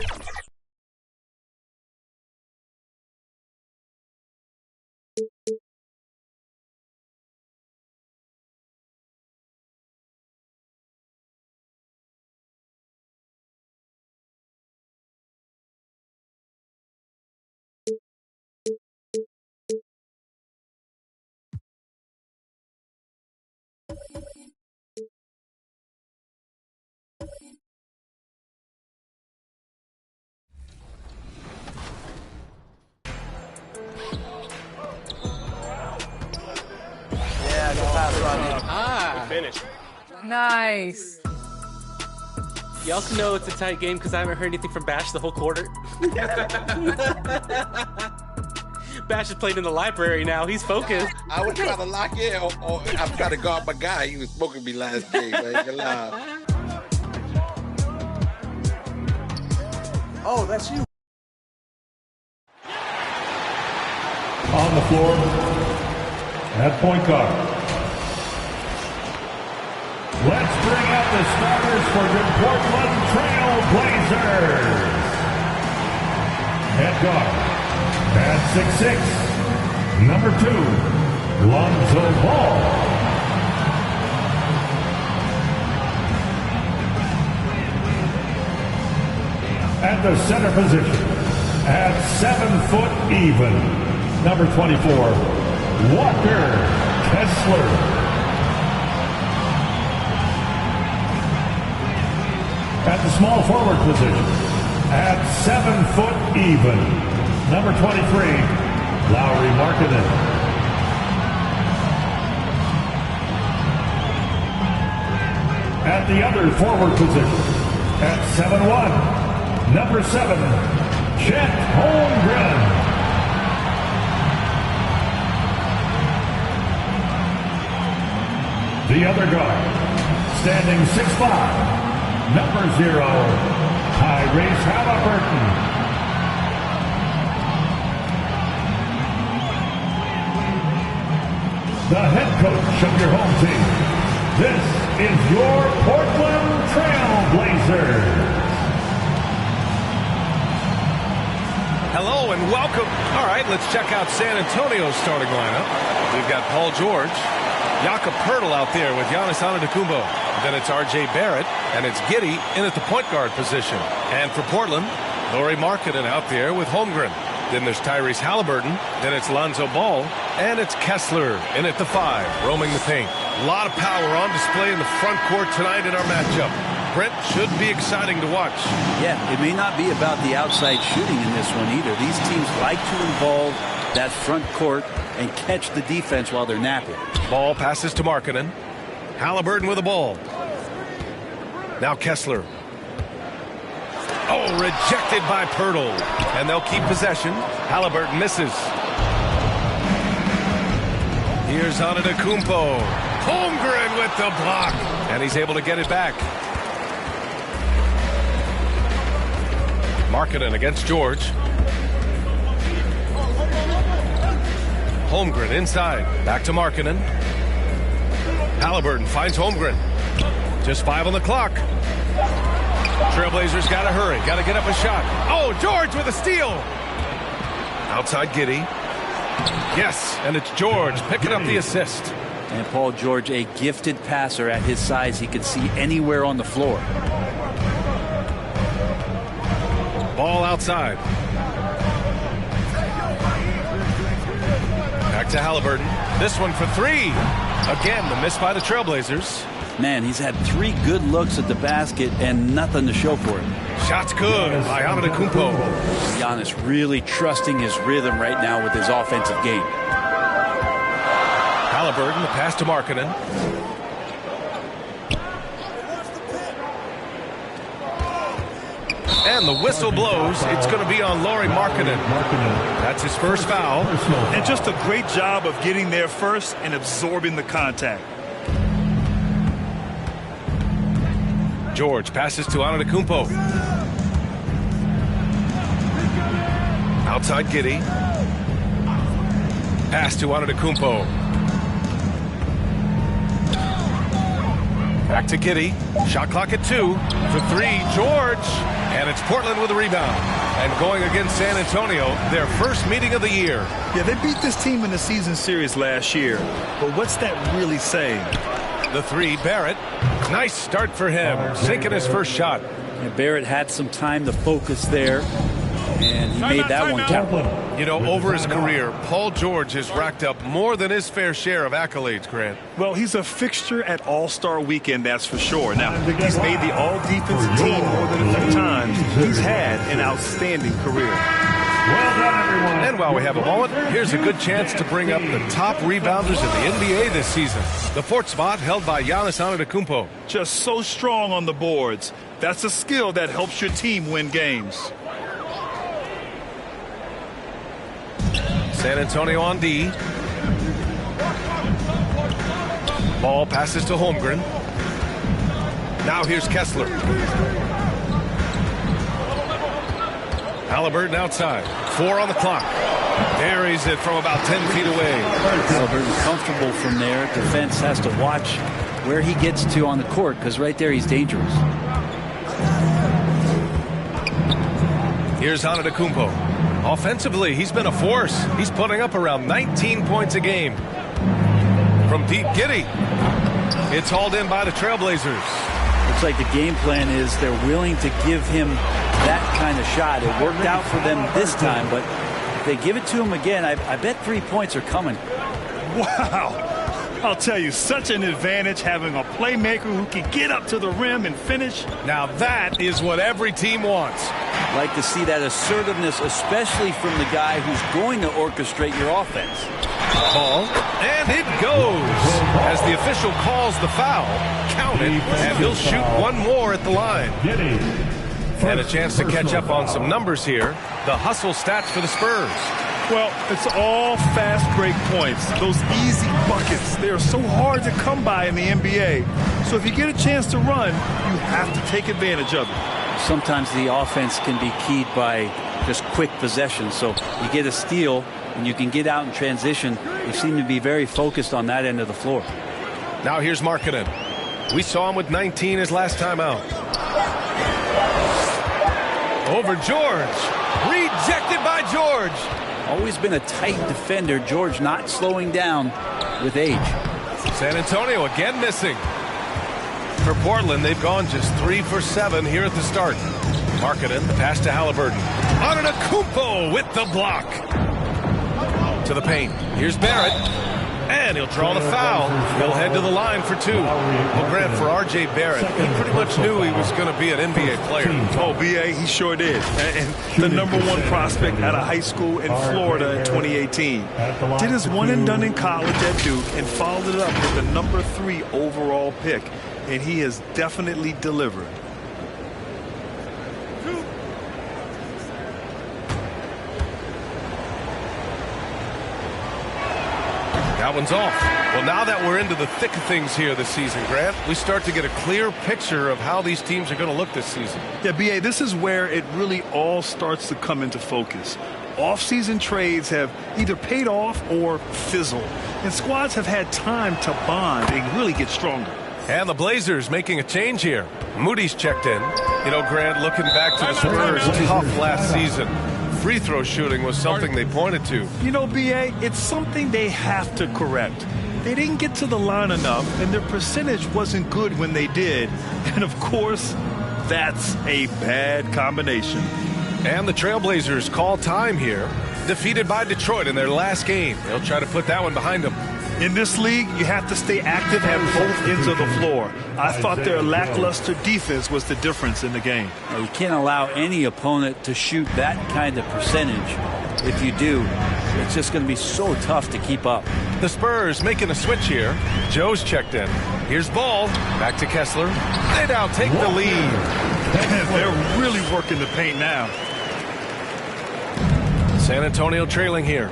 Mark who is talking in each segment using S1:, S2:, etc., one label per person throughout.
S1: Yeah, good pass, Rodney.
S2: Finish.
S3: Nice.
S2: You also know it's a tight game because I haven't heard anything from Bash the whole quarter. Bash is playing in the library now. He's focused.
S4: I was trying to lock in, or I'm trying to guard my guy. He was smoking me last game. Man.
S1: Oh, that's you.
S5: On the floor, at point guard. Let's bring out the starters for the Portland Trailblazers. Head guard, at 6'6", number 2, Lonzo Ball. At the center position, at 7 foot even, number 24, Walker Kessler. At the small forward position, at 7 foot even, number 23, Lauri Markkanen. At the other forward position, at 7'1", number 7, Chet Holmgren. The other guard, standing 6'5", number 0, Tyrese Halliburton. The head coach of your home team. This is your Portland Trailblazers.
S6: Hello and welcome. All right, let's check out San Antonio's starting lineup. We've got Paul George, Jakob Poeltl out there with Giannis Antetokounmpo. Then it's R.J. Barrett, and it's Giddey in at the point guard position. And for Portland, Lauri Markkanen out there with Holmgren. Then there's Tyrese Halliburton. Then it's Lonzo Ball. And it's Kessler in at the 5, roaming the paint. A lot of power on display in the front court tonight in our matchup. Brent, should be exciting to watch.
S7: Yeah, it may not be about the outside shooting in this one either. These teams like to involve that front court and catch the defense while they're napping.
S6: Ball passes to Markkanen. Halliburton with the ball. Now Kessler. Oh, rejected by Poeltl. And they'll keep possession. Halliburton misses. Here's Antetokounmpo. Holmgren with the block. And he's able to get it back. Markkanen against George. Holmgren inside. Back to Markkanen. Halliburton finds Holmgren. Just 5 on the clock. Trailblazers got to hurry. Got to get up a shot. Oh, George with a steal. Outside Giddey. Yes, and it's George picking up the assist.
S7: And Paul George, a gifted passer at his size. He can see anywhere on the floor.
S6: Ball outside. Back to Halliburton. This one for 3. Again, the miss by the Trailblazers.
S7: Man, he's had 3 good looks at the basket and nothing to show for it.
S6: Shot's good by Antetokounmpo.
S7: Giannis really trusting his rhythm right now with his offensive game.
S6: Halliburton, the pass to Markkanen. And the whistle blows. It's going to be on Lauri Markkanen. That's his first foul.
S8: And just a great job of getting there first and absorbing the contact.
S6: George passes to Antetokounmpo. Outside Giddey. Pass to Antetokounmpo. Back to Giddey. Shot clock at 2. For 3, George. And it's Portland with a rebound. And going against San Antonio, their first meeting of the year.
S8: Yeah, they beat this team in the season series last year. But what's that really saying?
S6: The three, Barrett. Nice start for him, sinking his first shot.
S7: And Barrett had some time to focus there, and he made that one count.
S6: You know, over his career, Paul George has racked up more than his fair share of accolades, Grant.
S8: Well, he's a fixture at All-Star Weekend, that's for sure. Now, he's made the All-Defensive team more than a few times. He's had an outstanding career.
S5: Well done, everyone.
S6: And while we have a moment, here's a good chance to bring up the top rebounders in the NBA this season. The fourth spot held by Giannis Antetokounmpo.
S8: Just so strong on the boards. That's a skill that helps your team win games.
S6: San Antonio on D. Ball passes to Holmgren. Now here's Kessler. Halliburton outside. 4 on the clock. Buries it from about 10 feet away.
S7: Halliburton comfortable from there. Defense has to watch where he gets to on the court, because right there he's dangerous.
S6: Here's Antetokounmpo. Offensively, he's been a force. He's putting up around 19 points a game. From deep, Giddey. It's hauled in by the Trailblazers.
S7: Looks like the game plan is they're willing to give him that kind of shot. It worked out for them this time, but if they give it to him again, I bet 3 points are coming.
S8: Wow. I'll tell you, such an advantage having a playmaker who can get up to the rim and finish.
S6: Now that is what every team wants.
S7: Like to see that assertiveness, especially from the guy who's going to orchestrate your offense.
S6: Ball, and it goes. As the official calls the foul, count it, and he'll shoot one more at the line. And a chance to catch up on some numbers here. The hustle stats for the Spurs.
S8: Well, it's all fast break points. Those easy buckets, they are so hard to come by in the NBA. So if you get a chance to run, you have to take advantage of it.
S7: Sometimes the offense can be keyed by just quick possession. So you get a steal and you can get out in transition. They seem to be very focused on that end of the floor.
S6: Now here's Markkanen. We saw him with 19 his last time out. Over George. Rejected by George.
S7: Always been a tight defender. George not slowing down with age.
S6: San Antonio again missing. For Portland, they've gone just 3 for 7 here at the start. Markkanen, the pass to Halliburton. Antetokounmpo with the block. To the paint. Here's Barrett. And he'll draw the foul. He'll head to the line for 2. Well, Grant, for R.J. Barrett, he pretty much knew he was going to be an NBA player.
S8: Oh, B.A., he sure did. And the #1 prospect out of high school in Florida in 2018. Did his one and done in college at Duke and followed it up with the #3 overall pick. And he has definitely delivered.
S6: That one's off. Well, now that we're into the thick of things here this season, Grant, we start to get a clear picture of how these teams are going to look this season.
S8: Yeah, B.A., this is where it really all starts to come into focus. Off-season trades have either paid off or fizzled, and squads have had time to bond and really get stronger.
S6: And the Blazers making a change here. Moody's checked in. You know, Grant, looking back to the Spurs' tough last season, free throw shooting was something they pointed to.
S8: You know, B.A., it's something they have to correct. They didn't get to the line enough, and their percentage wasn't good when they did. And, of course, that's a bad combination.
S6: And the Trailblazers call time here. Defeated by Detroit in their last game. They'll try to put that one behind them.
S8: In this league, you have to stay active at both ends of the floor. I thought their lackluster defense was the difference in the game.
S7: You can't allow any opponent to shoot that kind of percentage. If you do, it's just going to be so tough to keep up.
S6: The Spurs making a switch here. Joe's checked in. Here's Ball. Back to Kessler. They now take the lead.
S8: They're really working the paint now.
S6: San Antonio trailing here.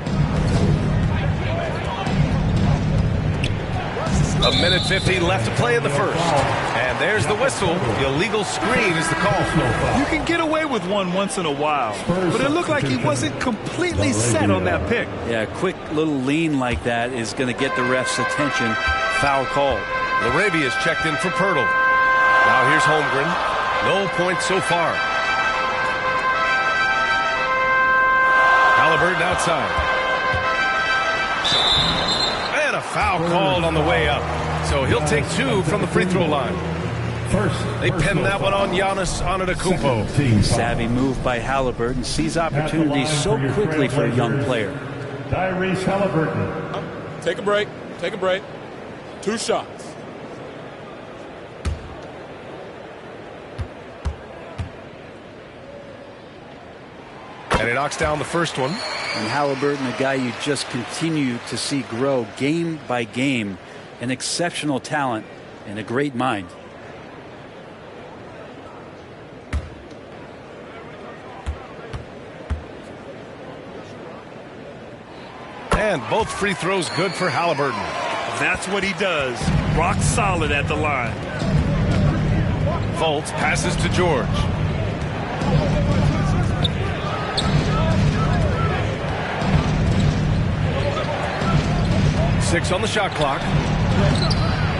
S6: A minute 50 left to play in the first. And there's the whistle. The illegal screen is the call.
S8: You can get away with one once in a while, but it looked like he wasn't completely set on that pick.
S7: Yeah, a quick little lean like that is going to get the ref's attention. Foul call.
S6: Larabia's checked in for Pirtle. Now here's Holmgren. No points so far. Halliburton outside. And a foul called on the way up. So he'll take 2 from the free throw line. They pin that one on Giannis Antetokounmpo.
S7: Savvy move by Halliburton. Sees opportunities so quickly for a young player.
S5: Tyrese Halliburton.
S1: Take a break. Take a break. 2 shots.
S6: And he knocks down the first one.
S7: And Halliburton, a guy you just continue to see grow game by game. An exceptional talent and a great mind.
S6: And both free throws good for Halliburton.
S8: That's what he does. Rock solid at the line.
S6: Fultz passes to George. Six on the shot clock.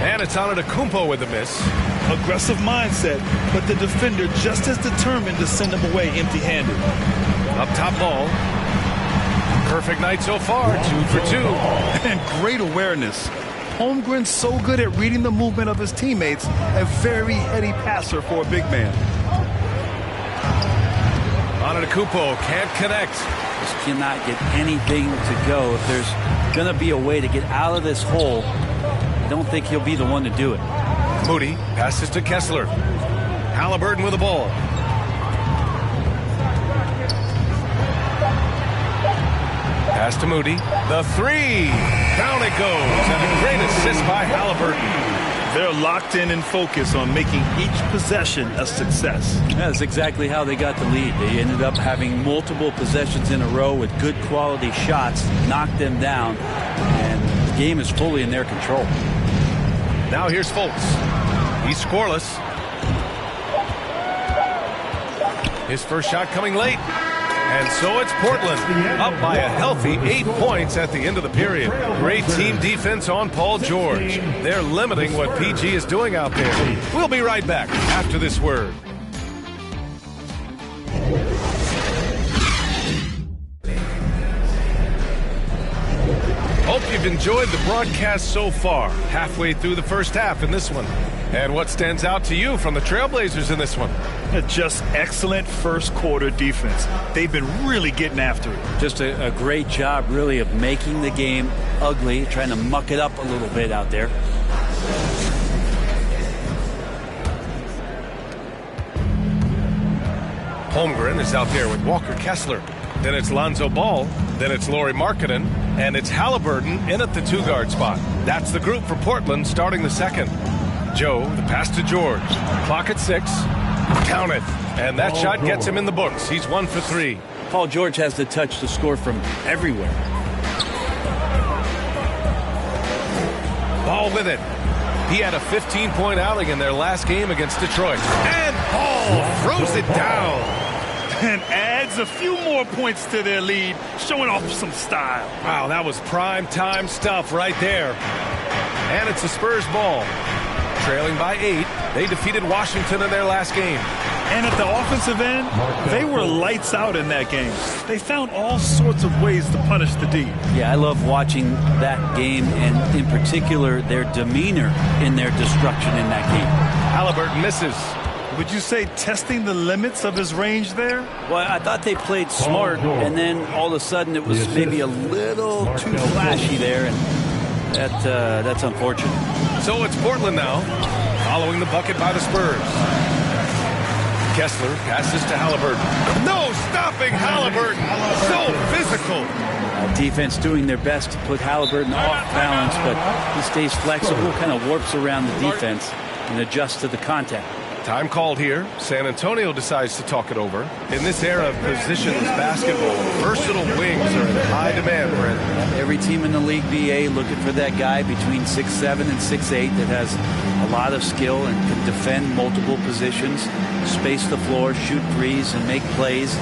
S6: And it's Antetokounmpo with a miss.
S8: Aggressive mindset, but the defender just as determined to send him away empty-handed.
S6: Up top ball. Perfect night so far, 2 for 2.
S8: And great awareness. Holmgren's so good at reading the movement of his teammates, a very heady passer for a big man.
S6: Antetokounmpo can't connect.
S7: Just cannot get anything to go. If there's going to be a way to get out of this hole, I don't think he'll be the one to do it.
S6: Moody passes to Kessler. Halliburton with the ball. Pass to Moody. The 3. Down it goes. And a great assist by Halliburton.
S8: They're locked in and focused on making each possession a success.
S7: That's exactly how they got the lead. They ended up having multiple possessions in a row with good quality shots, knocked them down, and the game is fully in their control.
S6: Now here's Fultz. He's scoreless. His first shot coming late. And so it's Portland, up by a healthy 8 points at the end of the period. Great team defense on Paul George. They're limiting what PG is doing out there. We'll be right back after this word. Hope you've enjoyed the broadcast so far. Halfway through the first half in this one. And what stands out to you from the Trailblazers in this one?
S8: Just excellent first quarter defense. They've been really getting after it.
S7: Just a great job, really, of making the game ugly, trying to muck it up a little bit out there.
S6: Holmgren is out there with Walker Kessler. Then it's Lonzo Ball. Then it's Lauri Markkanen. And it's Halliburton in at the 2-guard spot. That's the group for Portland starting the second. Joe, the pass to George. Clock at 6. Count it. And that shot gets him in the books. He's 1 for 3.
S7: Paul George has the touch to score from everywhere.
S6: Ball with it. He had a 15-point outing in their last game against Detroit. And Ball throws it down.
S8: And adds a few more points to their lead, showing off some style.
S6: Wow, that was prime time stuff right there. And it's the Spurs ball. Trailing by 8, they defeated Washington in their last game.
S8: And at the offensive end, they were lights out in that game. They found all sorts of ways to punish the D.
S7: Yeah, I love watching that game, and in particular, their demeanor in their destruction in that game.
S6: Halliburton misses.
S8: Would you say testing the limits of his range there?
S7: Well, I thought they played smart, and then all of a sudden it was maybe a little too flashy there, and that's unfortunate.
S6: So it's Portland now, following the bucket by the Spurs. Kessler passes to Halliburton. No stopping Halliburton. So physical.
S7: Defense doing their best to put Halliburton off balance, but he stays flexible, kind of warps around the defense and adjusts to the contact.
S6: Time called here. San Antonio decides to talk it over. In this era of positionless basketball, versatile wings are in high demand, Brent.
S7: Every team in the league BA looking for that guy between 6'7" and 6'8" that has a lot of skill and can defend multiple positions, space the floor, shoot threes, and make plays.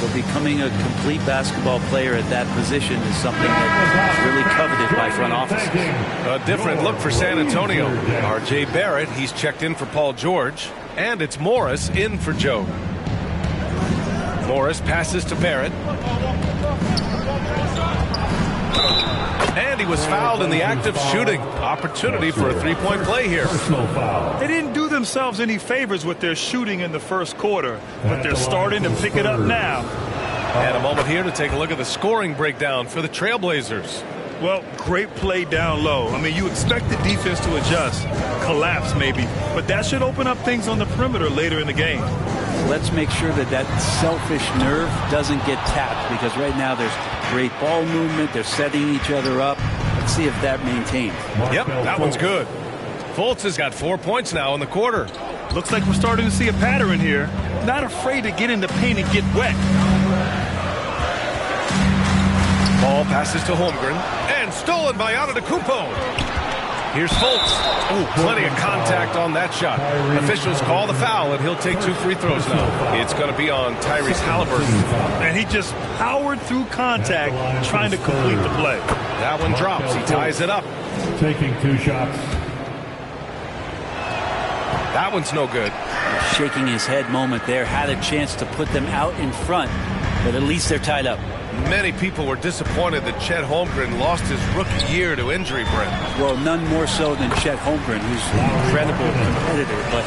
S7: So becoming a complete basketball player at that position is something that is really coveted by front offices.
S6: A different look for San Antonio. R.J. Barrett, he's checked in for Paul George. And it's Morris in for Joe. Morris passes to Barrett. And he was fouled in the act of shooting. Opportunity for a three-point play here.
S8: They didn't do themselves any favors with their shooting in the first quarter, but they're starting to pick it up now.
S6: And a moment here to take a look at the scoring breakdown for the Trailblazers.
S8: Well, great play down low. I mean, you expect the defense to adjust, collapse maybe, but that should open up things on the perimeter later in the game.
S7: Let's make sure that that selfish nerve doesn't get tapped, because right now there's great ball movement. They're setting each other up. Let's see if that maintains.
S6: Yep, that one's good. Fultz has got 4 points now in the quarter.
S8: Looks like we're starting to see a pattern here. Not afraid to get in the paint and get wet.
S6: Ball passes to Holmgren, and stolen by Antetokounmpo. Here's Fultz. Oh, plenty of contact on that shot. Officials call the foul, and he'll take 2 free throws now. It's going to be on Tyrese Halliburton.
S8: And he just powered through contact, trying to complete the play.
S6: That one drops. He ties it up.
S5: Taking 2 shots.
S6: That one's no good.
S7: Shaking his head moment there. Had a chance to put them out in front, but at least they're tied up.
S6: Many people were disappointed that Chet Holmgren lost his rookie year to injury, Brent.
S7: Well, none more so than Chet Holmgren, who's an incredible competitor. But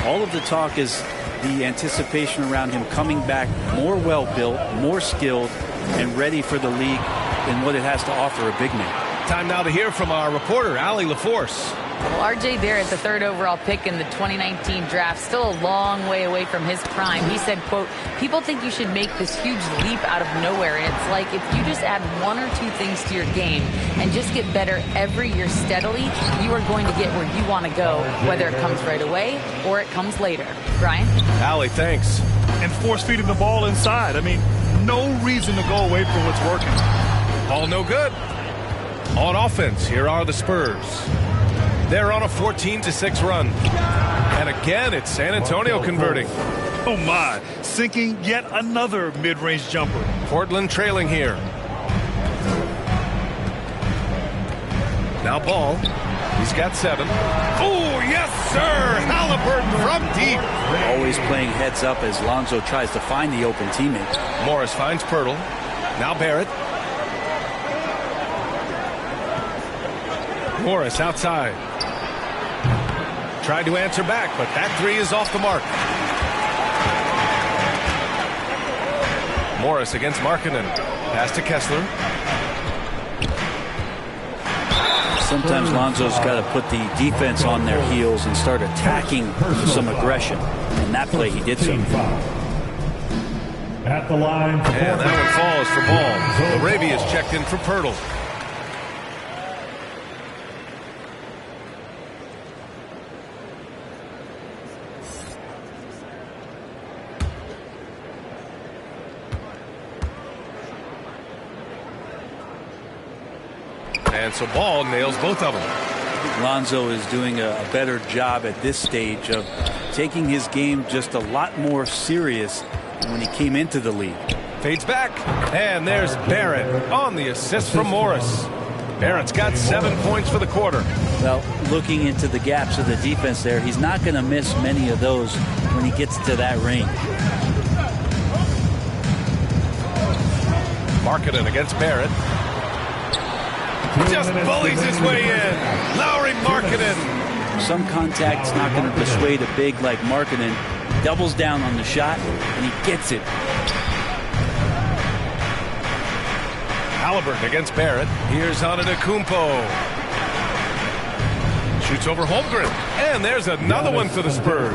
S7: all of the talk is the anticipation around him coming back more well-built, more skilled, and ready for the league than what it has to offer a big man.
S6: Time now to hear from our reporter, Allie LaForce.
S3: Well, R.J. Barrett, the 3rd overall pick in the 2019 draft, still a long way away from his prime. He said, quote, people think you should make this huge leap out of nowhere. And it's like if you just add 1 or 2 things to your game and just get better every year steadily, you are going to get where you want to go, whether it comes right away or it comes later. Brian?
S6: Allie, thanks.
S8: And force feeding the ball inside. I mean, no reason to go away from what's working.
S6: All no good. On offense, here are the Spurs. They're on a 14-6 run. And again, it's San Antonio converting.
S8: Oh, my. Sinking yet another mid-range jumper.
S6: Portland trailing here. Now Ball. He's got 7. Oh, yes, sir. Halliburton from deep.
S7: Always playing heads up as Lonzo tries to find the open teammate.
S6: Morris finds Pirtle. Now Barrett. Morris outside. Tried to answer back, but that 3 is off the mark. Morris against Markkanen. Pass to Kessler.
S7: Sometimes Lonzo's got to put the defense on their heels and start attacking with some aggression. In that play, he did so.
S5: At the line.
S6: And that one falls for Ball. Arabia's checked in for Pirtle. And so Ball nails both of them.
S7: Lonzo is doing a better job at this stage of taking his game just a lot more serious than when he came into the league.
S6: Fades back. And there's Barrett on the assist from Morris. Barrett's got 7 points for the quarter.
S7: Well, looking into the gaps of the defense there, he's not going to miss many of those when he gets to that range.
S6: Markkanen against Barrett. Just bullies his way in. Lauri Markkanen.
S7: Some contact's not going to persuade a big like Markkanen. Doubles down on the shot, and he gets it.
S6: Halliburton against Barrett. Here's Antetokounmpo. Shoots over Holmgren. And there's another one for the Spurs.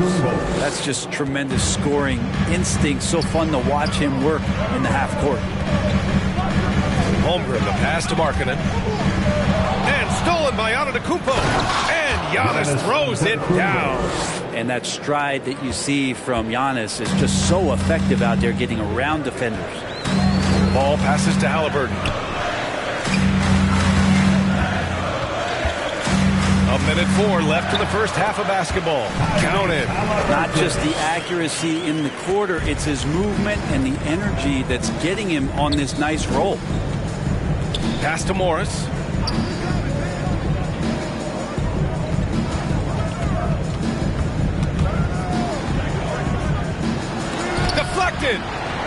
S7: That's just tremendous scoring instinct. So fun to watch him work in the half court.
S6: Holmgren, the pass to Markkanen. And stolen by Antetokounmpo. And Giannis throws it down.
S7: And that stride that you see from Giannis is just so effective out there getting around defenders.
S6: Ball passes to Halliburton. A minute 4 left in the first half of basketball. Counted.
S7: Not just the accuracy in the quarter, it's his movement and the energy that's getting him on this nice roll.
S6: Pass to Morris. Deflected.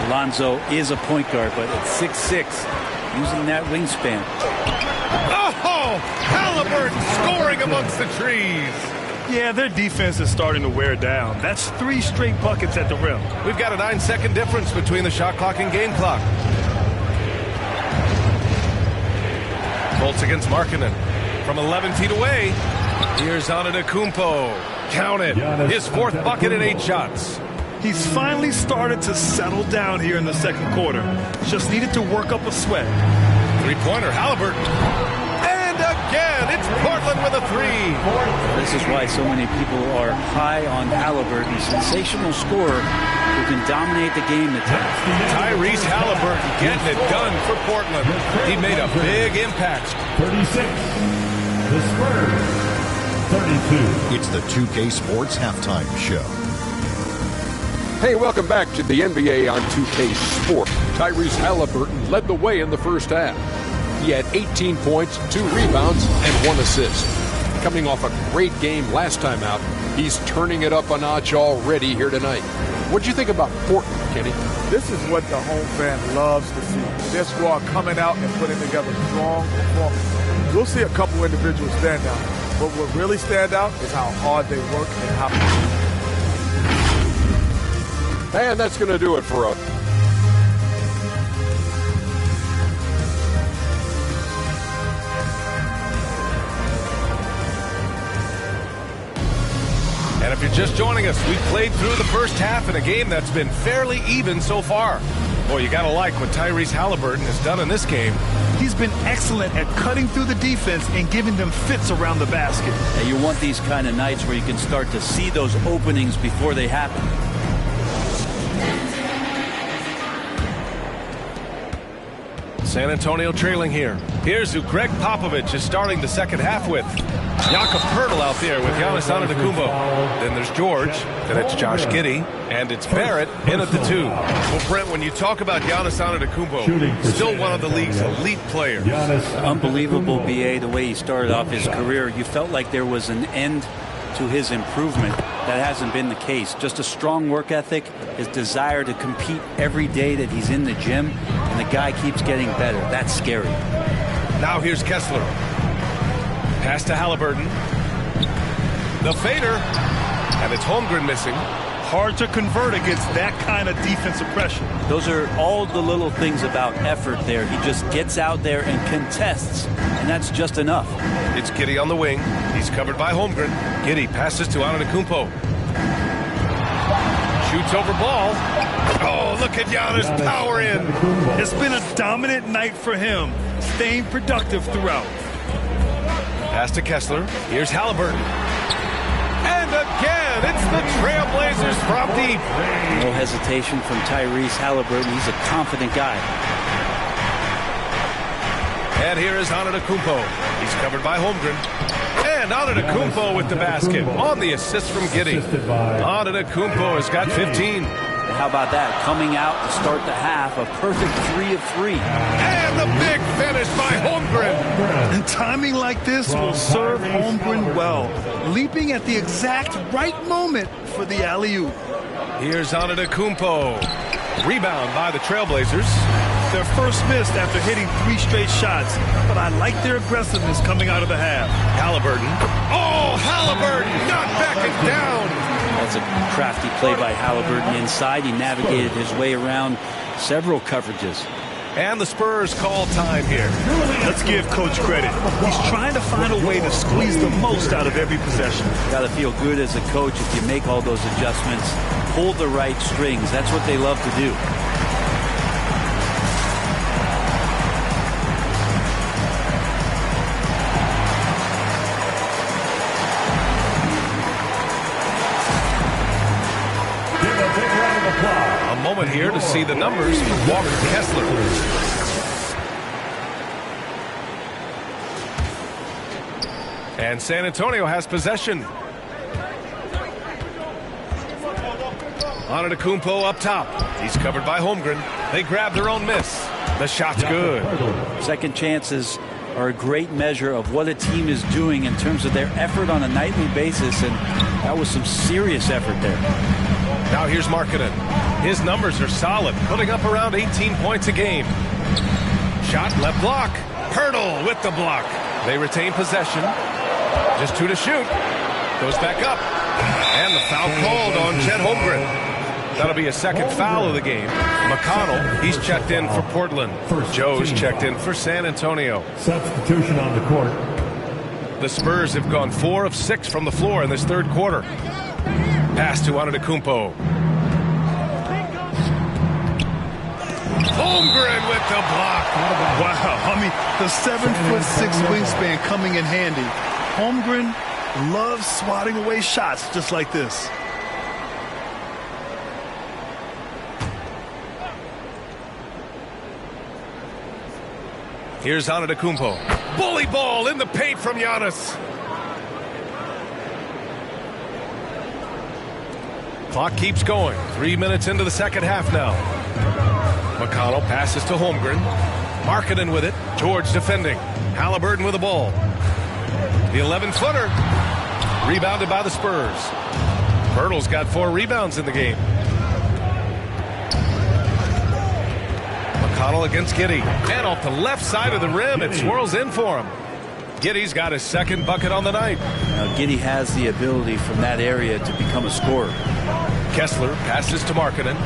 S7: Alonzo is a point guard, but at 6'6", using that wingspan.
S6: Oh, Halliburton scoring amongst the trees.
S8: Yeah, their defense is starting to wear down. That's 3 straight buckets at the rim.
S6: We've got a 9-second difference between the shot clock and game clock. Colts against Markkanen. From 11 feet away, here's Antetokounmpo. Count it. His 4th bucket in 8 shots.
S8: He's finally started to settle down here in the second quarter. Just needed to work up a sweat.
S6: 3-pointer, Halliburton. And again, it's Portland with a 3.
S7: This is why so many people are high on Halliburton. Sensational scorer who can dominate the game at times.
S6: Tyrese Halliburton getting it done for Portland. He made a big impact.
S5: 36. The Spurs. 32.
S9: It's the 2K Sports Halftime Show.
S1: Hey, welcome back to the NBA on 2K Sport. Tyrese Halliburton led the way in the first half. He had 18 points, 2 rebounds, and 1 assist. Coming off a great game last time out, he's turning it up a notch already here tonight. What'd you think about Portland, Kenny?
S10: This is what the home fan loves to see. Their squad coming out and putting together strong performance. We'll see a couple individuals stand out, but what really stand out is how hard they work and how...
S1: And that's going to do it for us.
S6: And if you're just joining us, we played through the first half in a game that's been fairly even so far. Boy, you got to like what Tyrese Halliburton has done in this game.
S8: He's been excellent at cutting through the defense and giving them fits around the basket.
S7: And you want these kind of nights where you can start to see those openings before they happen.
S6: San Antonio trailing here. Here's who Greg Popovich is starting the second half with. Jakob Poeltl out there with Giannis Antetokounmpo. Then there's George. Then it's Josh Giddey. And it's Barrett in at the 2. Well, Brent, when you talk about Giannis Antetokounmpo, still one of the league's elite players.
S7: Unbelievable, BA, the way he started off his career. You felt like there was an end to his improvement. That hasn't been the case. Just a strong work ethic, his desire to compete every day that he's in the gym, and the guy keeps getting better. That's scary.
S6: Now here's Kessler. Pass to Halliburton. The fader. And it's Holmgren missing.
S8: Hard to convert against that kind of defensive pressure.
S7: Those are all the little things about effort there. He just gets out there and contests, and that's just enough.
S6: It's Giddey on the wing. He's covered by Holmgren. Giddey passes to Antetokounmpo. Shoots over ball. Oh, look at Giannis power in.
S8: It's been a dominant night for him, staying productive throughout.
S6: Pass to Kessler. Here's Halliburton. And again, it's the Trailblazers from deep.
S7: No hesitation from Tyrese Halliburton. He's a confident guy.
S6: And here is Antetokounmpo. He's covered by Holmgren. And Antetokounmpo with the basket on the assist from Giddey. Antetokounmpo has got 15.
S7: How about that? Coming out to start the half, a perfect 3 of 3.
S6: And the big finish by Holmgren.
S8: And timing like this will serve Holmgren well, leaping at the exact right moment for the alley-oop.
S6: Here's Antetokounmpo. Rebound by the Trailblazers.
S8: Their first missed after hitting 3 straight shots, but I like their aggressiveness coming out of the half.
S6: Halliburton. Oh, Halliburton not backing down.
S7: That's a crafty play by Halliburton inside. He navigated his way around several coverages.
S6: And the Spurs call time here.
S8: Let's give Coach credit. He's trying to find a way to squeeze the most out of every possession.
S7: Got to feel good as a coach if you make all those adjustments, pull the right strings. That's what they love to do.
S6: A moment here to see the numbers for Walker Kessler. And San Antonio has possession. Antetokounmpo up top. He's covered by Holmgren. They grab their own miss. The shot's good.
S7: Second chances are a great measure of what a team is doing in terms of their effort on a nightly basis, and that was some serious effort there.
S6: Now here's Markkanen. His numbers are solid, putting up around 18 points a game. Shot left block. Pirtle with the block. They retain possession. Just 2 to shoot. Goes back up. And the foul called on Chet Holmgren. That'll be a second foul of the game. McConnell, he's checked in for Portland. Joe's checked in for San Antonio.
S5: Substitution on the court.
S6: The Spurs have gone 4 of 6 from the floor in this third quarter. Pass to Antetokounmpo. Holmgren with the block.
S8: Wow, I mean, the 7'6" wingspan coming in handy. Holmgren loves swatting away shots just like this.
S6: Here's Antetokounmpo. Bully ball in the paint from Giannis. Clock keeps going. 3 minutes into the second half now. McConnell passes to Holmgren. Markkanen with it. George defending. Halliburton with the ball. The 11-footer. Rebounded by the Spurs. Pirtle's got 4 rebounds in the game. McConnell against Giddey. And off the left side of the rim, it swirls in for him. Giddey's got his second bucket on the night.
S7: Now, Giddey has the ability from that area to become a scorer.
S6: Kessler passes to Markkanen.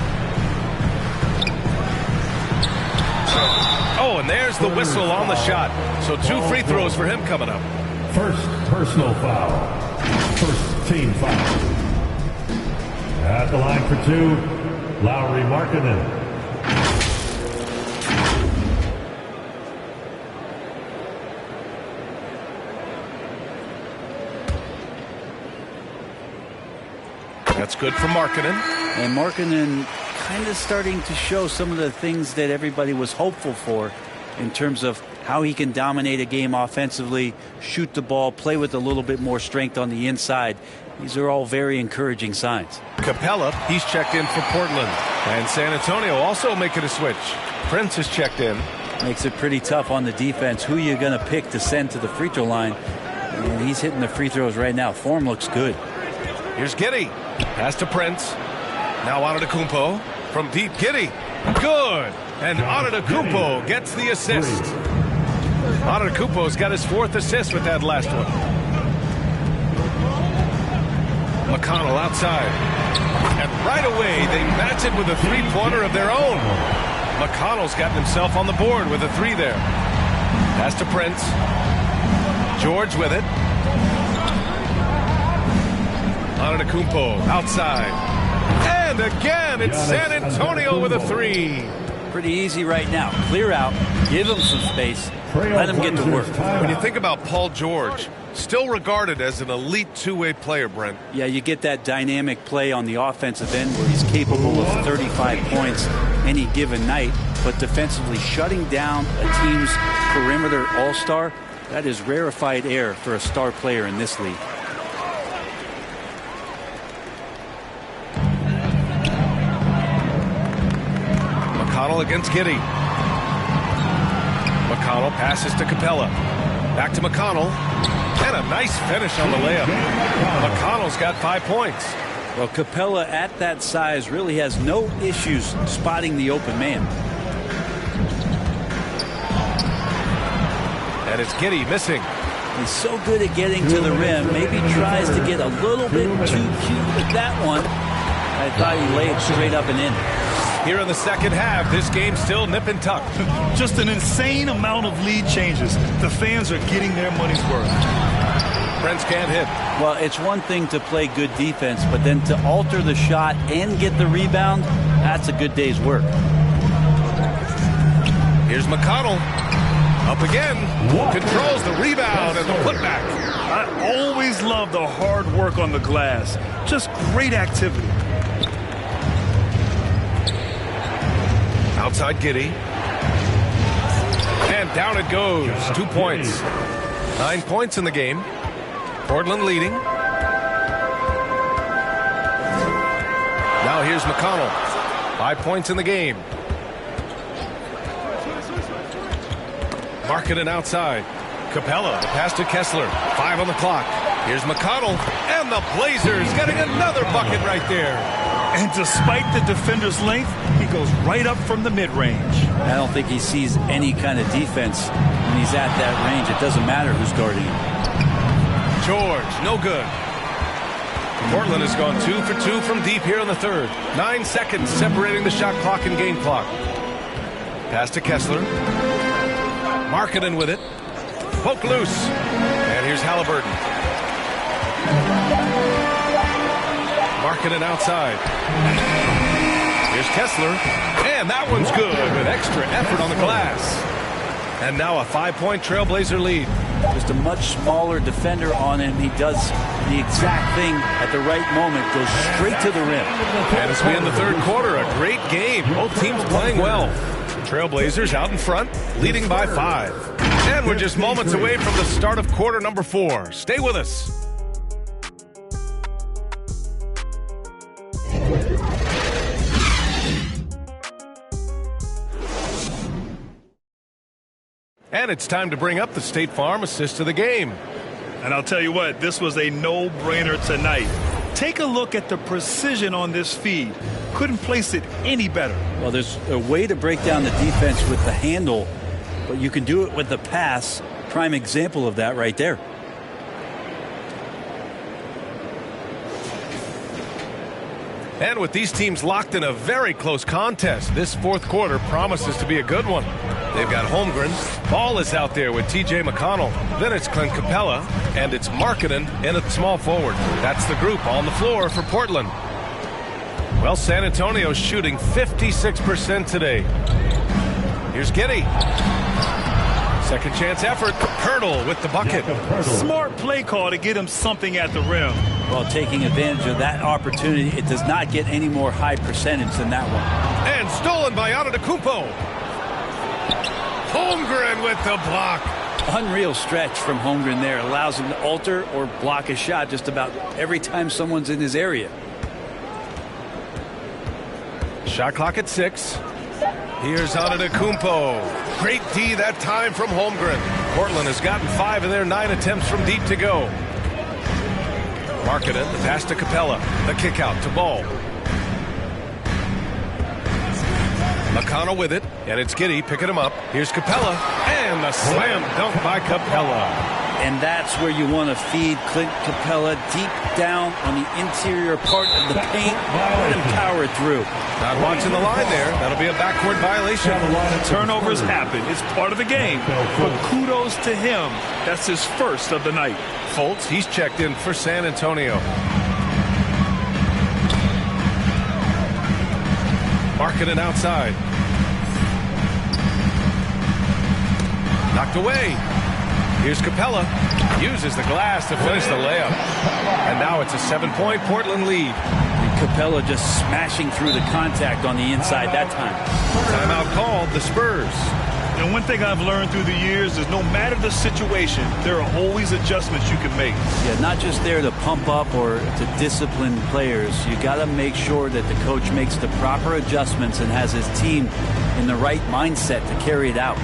S6: Oh, and there's the whistle on the shot. So 2 free throws for him coming up.
S5: First personal foul. First team foul. At the line for 2, Lauri Markkanen.
S6: That's good for Markkanen.
S7: And Markkanen kind of starting to show some of the things that everybody was hopeful for in terms of how he can dominate a game offensively, shoot the ball, play with a little bit more strength on the inside. These are all very encouraging signs.
S6: Capella, he's checked in for Portland. And San Antonio also making a switch. Prince is checked in.
S7: Makes it pretty tough on the defense. Who you going to pick to send to the free throw line? And he's hitting the free throws right now. Form looks good.
S6: Here's Giddey. Pass to Prince. Now Antetokounmpo from deep. Giddey. Good. And Antetokounmpo gets the assist. Antetokounmpo's got his 4th assist with that last one. McConnell outside. And right away they match it with a 3-pointer of their own. McConnell's gotten himself on the board with a 3 there. Pass to Prince. George with it. Antetokounmpo outside. And again, it's San Antonio with a 3.
S7: Pretty easy right now. Clear out. Give him some space. Let him get to work.
S6: When you think about Paul George, still regarded as an elite 2-way player, Brent.
S7: Yeah, you get that dynamic play on the offensive end where he's capable of 35 points any given night, but defensively shutting down a team's perimeter all-star, that is rarefied air for a star player in this league.
S6: McConnell against Giddey. McConnell passes to Capella. Back to McConnell. And a nice finish on the layup. McConnell's got 5 points.
S7: Well, Capella at that size really has no issues spotting the open man.
S6: And it's Giddey missing.
S7: He's so good at getting to the rim. Maybe tries to get a little bit too cute with that one. I thought he laid straight up and in.
S6: Here in the second half, this game's still nip and tuck.
S8: Just an insane amount of lead changes. The fans are getting their money's worth.
S6: Prince can't hit.
S7: Well, it's one thing to play good defense, but then to alter the shot and get the rebound, that's a good day's work.
S6: Here's McConnell. Up again. Controls the rebound and the putback.
S8: I always love the hard work on the glass. Just great activity.
S6: Outside Giddey. And down it goes. 2 points. 9 points in the game. Portland leading. Now here's McConnell. 5 points in the game. Markkanen outside. Capella, the pass to Kessler. 5 on the clock. Here's McConnell. And the Blazers getting another bucket right there.
S8: And despite the defender's length, he goes right up from the mid-range.
S7: I don't think he sees any kind of defense when he's at that range. It doesn't matter who's guarding him.
S6: George, no good. Portland has gone 2 for 2 from deep here in the third. 9 seconds separating the shot clock and game clock. Pass to Kessler. Markkanen with it. Poke loose. And here's Halliburton. Markkanen outside. Here's Kessler. And that one's good with extra effort on the glass. And now a 5-point Trailblazer lead.
S7: Just a much smaller defender on him. He does the exact thing at the right moment. Goes straight to the rim.
S6: And as we end the third quarter, a great game. Both teams playing well. Trailblazers out in front, leading by 5. And we're just moments away from the start of quarter number 4. Stay with us. And it's time to bring up the State Farm assist of the game.
S8: And I'll tell you what, this was a no-brainer tonight. Take a look at the precision on this feed. Couldn't place it any better.
S7: Well, there's a way to break down the defense with the handle, but you can do it with the pass. Prime example of that right there.
S6: And with these teams locked in a very close contest, this fourth quarter promises to be a good one. They've got Holmgren. Ball is out there with T.J. McConnell. Then it's Clint Capella, and it's Markkanen in at small forward. That's the group on the floor for Portland. Well, San Antonio's shooting 56% today. Here's Giddey. Second chance effort. Pirtle with the bucket.
S8: Smart play call to get him something at the rim.
S7: Well, taking advantage of that opportunity, it does not get any more high percentage than that one.
S6: And stolen by Antetokounmpo. Holmgren with the block.
S7: Unreal stretch from Holmgren there. Allows him to alter or block a shot just about every time someone's in his area.
S6: Shot clock at 6. Here's Antetokounmpo. Great D that time from Holmgren. Portland has gotten 5 of their 9 attempts from deep to go. Markkanen, the pass to Capella. The kick out to Ball. McConnell with it, and it's Giddey picking him up. Here's Capella, and the slam dunk by Capella.
S7: And that's where you want to feed Clint Capella deep down on the interior part of the paint. Let him power it through.
S6: Not watching the line there. That'll be a backward violation.
S8: Turnovers happen. It's part of the game. But kudos to him. That's his first of the night.
S6: Fultz, he's checked in for San Antonio. Markkanen outside. Knocked away. Here's Capella. Uses the glass to finish the layup. And now it's a 7-point Portland lead.
S7: And Capella just smashing through the contact on the inside that time.
S6: Timeout called the Spurs.
S8: And one thing I've learned through the years is no matter the situation, there are always adjustments you can make.
S7: Yeah, not just there to pump up or to discipline players. You got to make sure that the coach makes the proper adjustments and has his team in the right mindset to carry it out.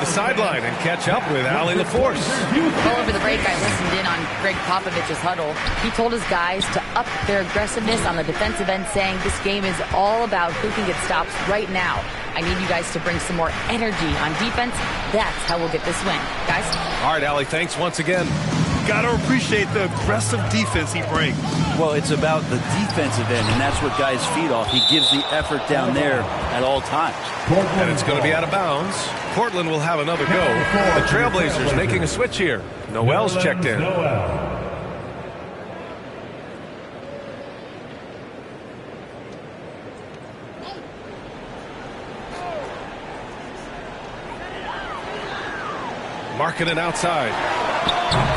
S6: Sideline and catch up with Allie LaForce.
S3: Over the break, I listened in on Greg Popovich's huddle. He told his guys to up their aggressiveness on the defensive end, saying this game is all about who can get stops right now. I need you guys to bring some more energy on defense. That's how we'll get this win. Guys?
S6: All right, Allie, thanks once again.
S8: got to appreciate the aggressive defense he brings.
S7: Well, it's about the defensive end, and that's what guys feed off. He gives the effort down there at all times.
S6: And it's going to be out of bounds. Portland will have another go. The Trailblazers making a switch here. Noel's checked in. Markkanen outside.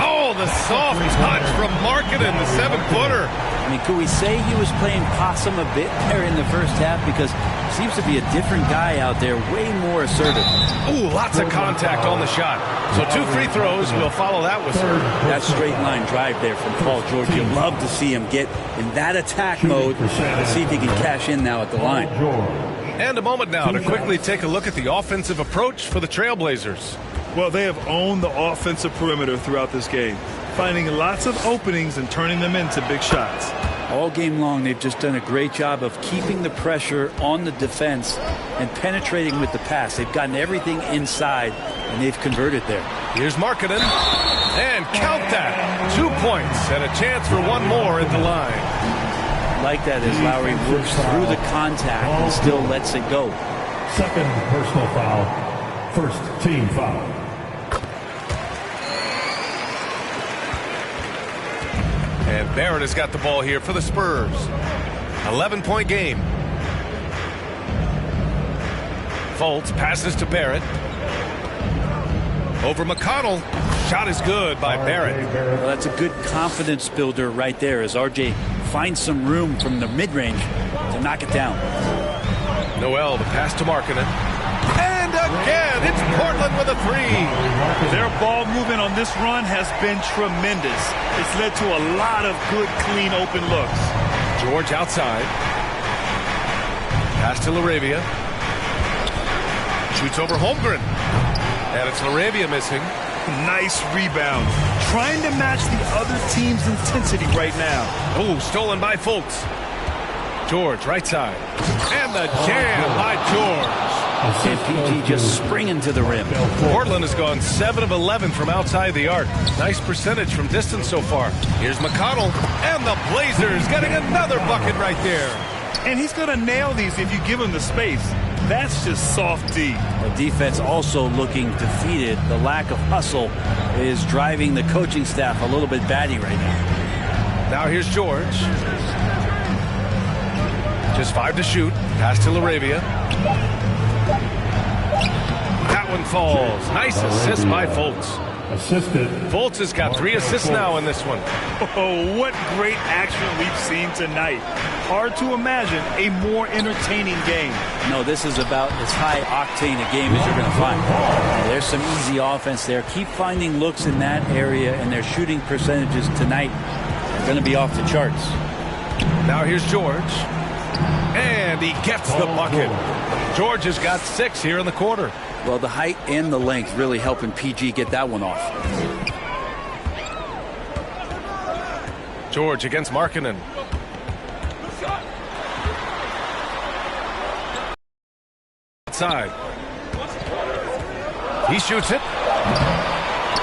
S6: Oh, the soft touch from Markkanen, the 7-footer.
S7: I mean, could we say he was playing possum a bit there in the first half? Because he seems to be a different guy out there, way more assertive.
S6: Ooh, lots of contact on the shot. So 2 free throws. We'll follow that with
S7: that straight line drive there from Paul George. You'd love to see him get in that attack mode. Let's see if he can cash in now at the line.
S6: And a moment now to quickly take a look at the offensive approach for the Trailblazers.
S8: Well, they have owned the offensive perimeter throughout this game, finding lots of openings and turning them into big shots.
S7: All game long, they've just done a great job of keeping the pressure on the defense and penetrating with the pass. They've gotten everything inside, and they've converted there.
S6: Here's Markkanen, and count that. 2 points and a chance for one more at the line.
S7: Like that as Lowry works through the contact and still lets it go.
S5: Second personal foul. First team foul.
S6: And Barrett has got the ball here for the Spurs. 11-point game. Fultz passes to Barrett. Over McConnell. Shot is good by Barrett.
S7: Well, that's a good confidence builder right there as RJ finds some room from the mid-range to knock it down.
S6: Noel, the pass to Markkanen. And again, it's Portland with a 3.
S8: Their ball movement on this run has been tremendous. It's led to a lot of good, clean, open looks.
S6: George outside. Pass to LaRavia. Shoots over Holmgren. And it's LaRavia missing.
S8: Nice rebound. Trying to match the other team's intensity right now.
S6: Oh, stolen by Fultz. George, right side. And the jam by George.
S7: And PG just springing to the rim.
S6: Portland has gone 7 of 11 from outside the arc. Nice percentage from distance so far. Here's McConnell. And the Blazers getting another bucket right there.
S8: And he's going to nail these if you give him the space. That's just soft D.
S7: The defense also looking defeated. The lack of hustle is driving the coaching staff a little bit batty right now.
S6: Now here's George. Just 5 to shoot. Pass to LaRavia. That one falls. Nice assist by Fultz.
S5: Assisted.
S6: Fultz has got 3 assists now in this one.
S8: Oh, what great action we've seen tonight. Hard to imagine a more entertaining game.
S7: No, this is about as high-octane a game as you're going to find. There's some easy offense there. Keep finding looks in that area, and their shooting percentages tonight are going to be off the charts.
S6: Now here's George. And he gets the bucket. George has got 6 here in the quarter.
S7: Well, the height and the length really helping PG get that one off.
S6: George against Markkanen. Outside. He shoots it.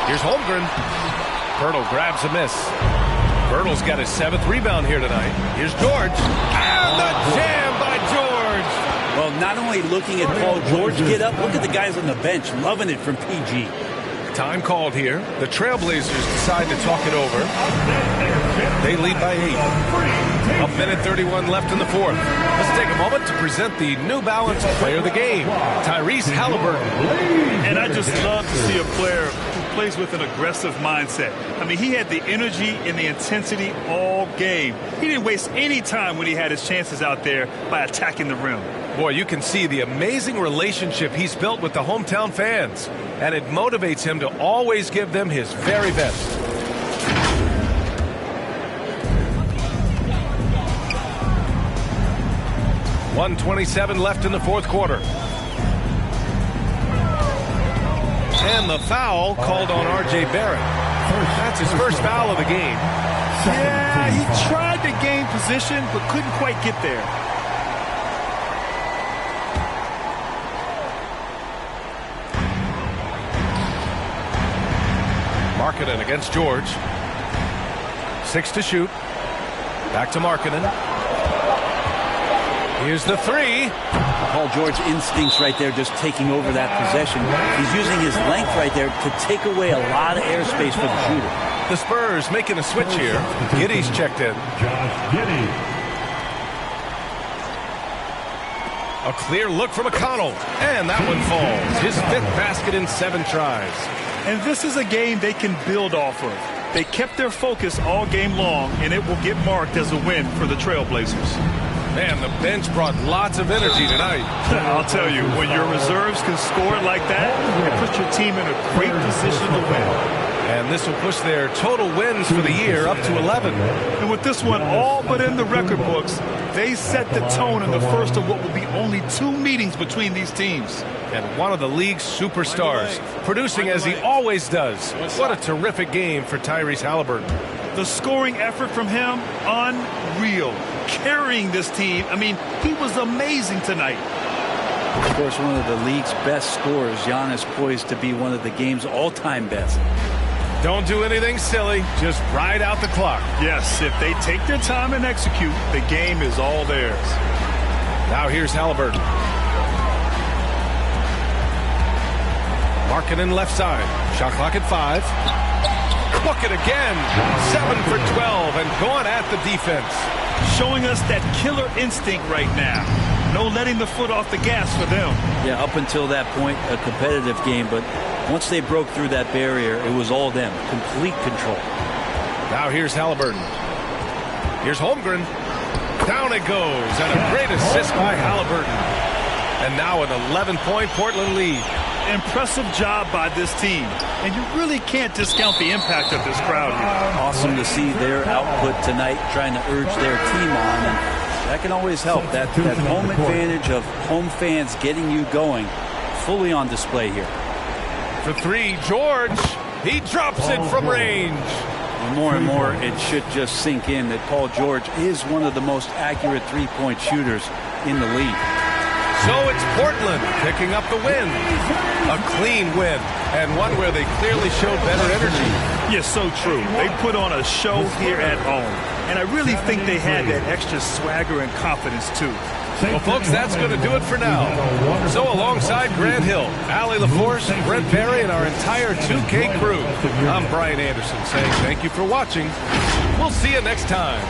S6: Here's Holmgren. Pirtle grabs a miss. Pirtle's got his 7th rebound here tonight. Here's George. And the jam by George.
S7: Well, not only looking at Paul George get up, look at the guys on the bench loving it from PG.
S6: Time called here. The Trailblazers decide to talk it over. They lead by 8. 1:31 left in the 4th. Let's take a moment to present the New Balance Player of the Game, Tyrese Halliburton.
S8: And I just love to see a player who plays with an aggressive mindset. I mean, he had the energy and the intensity all game. He didn't waste any time when he had his chances out there by attacking the rim.
S6: Boy, you can see the amazing relationship he's built with the hometown fans, and it motivates him to always give them his very best. .127 left in the 4th quarter. And the foul called on R.J. Barrett. That's his first foul of the game.
S8: Yeah, he tried to gain position, but couldn't quite get there.
S6: Markkanen against George. 6 to shoot. Back to Markkanen. Here's the 3.
S7: Paul George's instincts right there, just taking over that possession. He's using his length right there to take away a lot of airspace for the shooter.
S6: The Spurs making a switch here. Giddey's checked in.
S5: Josh Giddey.
S6: A clear look from McConnell. And that one falls. His 5th basket in 7 tries.
S8: And this is a game they can build off of. They kept their focus all game long, and it will get marked as a win for the Trailblazers.
S6: Man, the bench brought lots of energy tonight.
S8: I'll tell you, when your reserves can score it like that, it puts your team in a great position to win.
S6: And this will push their total wins for the year up to 11.
S8: And with this one all but in the record books, they set the tone in the first of what will be only 2 meetings between these teams.
S6: And one of the league's superstars, producing as he always does. What a terrific game for Tyrese Halliburton.
S8: The scoring effort from him, unreal. Carrying this team, I mean, he was amazing tonight.
S7: Of course, one of the league's best scorers, Giannis, poised to be one of the game's all-time best.
S6: Don't do anything silly. Just ride out the clock.
S8: Yes, if they take their time and execute, the game is all theirs.
S6: Now here's Halliburton. Markkanen left side. Shot clock at 5. Book it again. 7 for 12 and going at the defense.
S8: Showing us that killer instinct right now. No letting the foot off the gas for them.
S7: Yeah, up until that point, a competitive game, but once they broke through that barrier, it was all them. Complete control.
S6: Now here's Halliburton. Here's Holmgren. Down it goes, and a great assist by Halliburton. And now an 11-point Portland lead.
S8: Impressive job by this team, and you really can't discount the impact of this crowd here.
S7: Awesome to see their output tonight, trying to urge their team on, and that can always help. That home advantage of home fans getting you going, fully on display here.
S6: For 3, George. He drops it from range.
S7: And more, it should just sink in that Paul George is one of the most accurate three-point shooters in the league.
S6: So it's Portland picking up the win. A clean win, and one where they clearly showed better energy.
S8: Yes, so true. They put on a show here at home, and I really think they had that extra swagger and confidence, too.
S6: Well, folks, that's going to do it for now. So alongside Grant Hill, Allie LaForce, Brent Perry, and our entire 2K crew, I'm Brian Anderson saying thank you for watching. We'll see you next time.